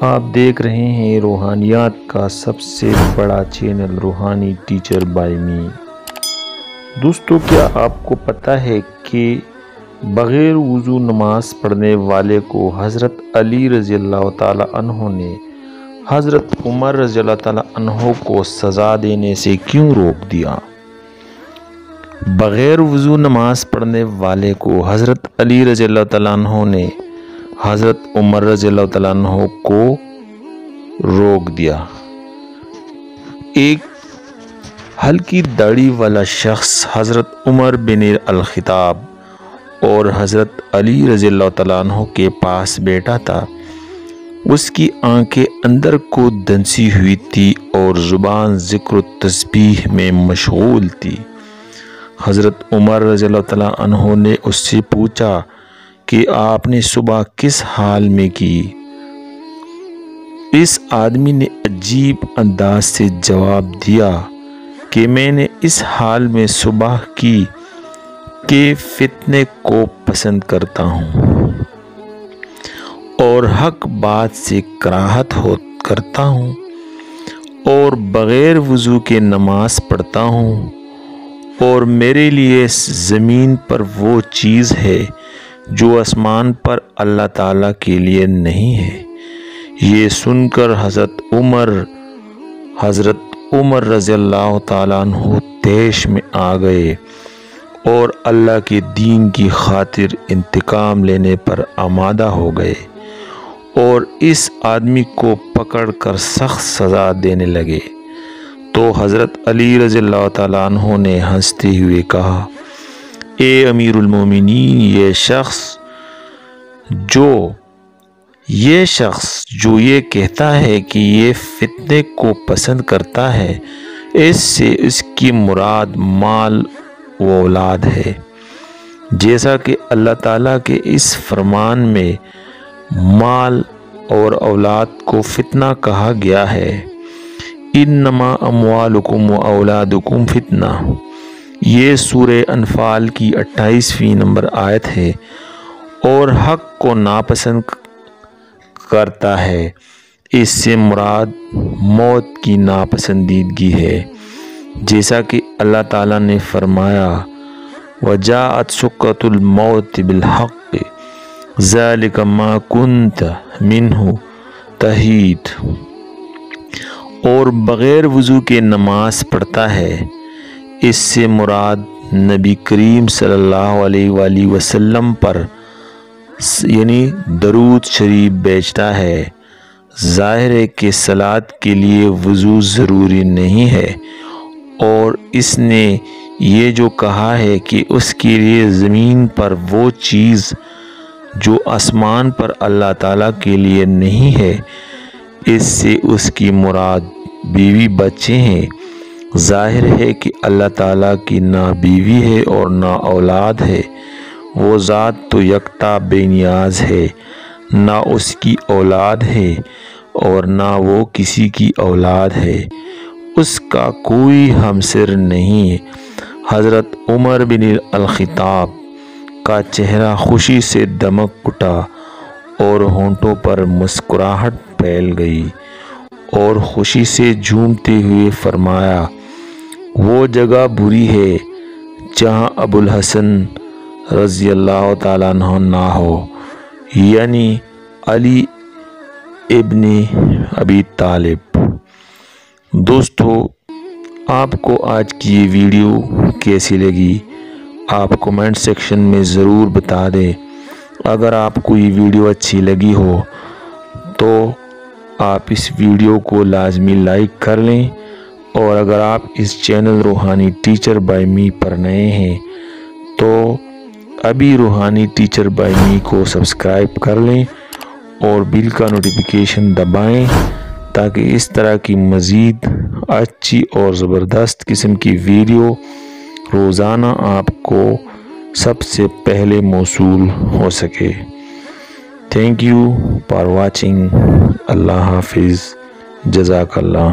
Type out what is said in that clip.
آپ دیکھ رہے ہیں روحانیات کا سب سے بڑا چینل روحانی ٹیچر بائی می۔ دوستو، کیا آپ کو پتہ ہے کہ بغیر وضو نماز پڑھنے والے کو حضرت علی رضی اللہ تعالیٰ عنہ نے حضرت عمر رضی اللہ تعالیٰ عنہ کو سزا دینے سے کیوں روک دیا؟ بغیر وضو نماز پڑھنے والے کو حضرت علی رضی اللہ تعالیٰ عنہ نے حضرت عمر رضی اللہ تعالیٰ عنہ کو روک دیا۔ ایک ہلکی داڑھی والا شخص حضرت عمر بن الخطاب اور حضرت علی رضی اللہ تعالیٰ عنہ کے پاس بیٹھا تھا۔ اس کی آنکھیں اندر کو دھنسی ہوئی تھی اور زبان ذکر و تسبیح میں مشغول تھی۔ حضرت عمر رضی اللہ تعالیٰ عنہ نے اس سے پوچھا کہ آپ نے صبح کس حال میں کی؟ اس آدمی نے عجیب انداز سے جواب دیا کہ میں نے اس حال میں صبح کی کہ فتنے کو پسند کرتا ہوں اور حق بات سے کراہت کرتا ہوں اور بغیر وضو کے نماز پڑھتا ہوں، اور میرے لیے زمین پر وہ چیز ہے جو آسمان پر اللہ تعالیٰ کے لیے نہیں ہے۔ یہ سن کر حضرت عمر رضی اللہ تعالیٰ عنہ طیش میں آ گئے اور اللہ کے دین کی خاطر انتقام لینے پر آمادہ ہو گئے اور اس آدمی کو پکڑ کر سخت سزا دینے لگے۔ تو حضرت علی رضی اللہ تعالیٰ عنہ نے ہنستے ہوئے کہا، اے امیر المومنین، یہ شخص جو یہ کہتا ہے کہ یہ فتنے کو پسند کرتا ہے، اس سے اس کی مراد مال و اولاد ہے، جیسا کہ اللہ تعالیٰ کے اس فرمان میں مال اور اولاد کو فتنہ کہا گیا ہے۔ انما اموالکم و اولادکم فتنہ، یہ سورہ انفال کی 28ویں نمبر آیت ہے، اور حق کو ناپسند کرتا ہے، اس سے مراد موت کی ناپسندیدگی ہے، جیسا کہ اللہ تعالیٰ نے فرمایا وَجَاءَتْ سُكْرَةُ الْمَوْتِ بِالْحَقِّ ذَلِكَ مَا كُنْتَ مِنْهُ تَحِيدُ، اور بغیر وضو کے نماز پڑھتا ہے، اس سے مراد نبی کریم صلی اللہ علیہ وآلہ وسلم پر یعنی درود شریف بیچتا ہے۔ ظاہر ہے کہ صلاۃ کے لیے وضو ضروری نہیں ہے، اور اس نے یہ جو کہا ہے کہ اس کے لیے زمین پر وہ چیز جو آسمان پر اللہ تعالیٰ کے لیے نہیں ہے، اس سے اس کی مراد بیوی بچے ہیں۔ ظاہر ہے کہ اللہ تعالیٰ کی نہ بیوی ہے اور نہ اولاد ہے، وہ ذات تو یکتا بے نیاز ہے، نہ اس کی اولاد ہے اور نہ وہ کسی کی اولاد ہے، اس کا کوئی ہمسر نہیں ہے۔ حضرت عمر بن الخطاب کا چہرہ خوشی سے دمک اٹھا اور ہونٹوں پر مسکراہٹ پھیل گئی، اور خوشی سے جھومتے ہوئے فرمایا، وہ جگہ بری ہے جہاں ابو الحسن رضی اللہ تعالیٰ عنہ نہ ہو، یعنی علی ابن ابی طالب۔ دوستو، آپ کو آج کی یہ ویڈیو کیسی لگی؟ آپ کمنٹ سیکشن میں ضرور بتا دیں۔ اگر آپ کو یہ ویڈیو اچھی لگی ہو تو آپ اس ویڈیو کو لازمی لائک کر لیں، اور اگر آپ اس چینل روحانی ٹیچر بائی می پر نئے ہیں تو ابھی روحانی ٹیچر بائی می کو سبسکرائب کر لیں اور بیل کا نوٹیفیکیشن دبائیں، تاکہ اس طرح کی مزید اچھی اور زبردست قسم کی ویڈیو روزانہ آپ کو سب سے پہلے موصول ہو سکے۔ Thank you for watching. Allah حافظ۔ جزاک اللہ۔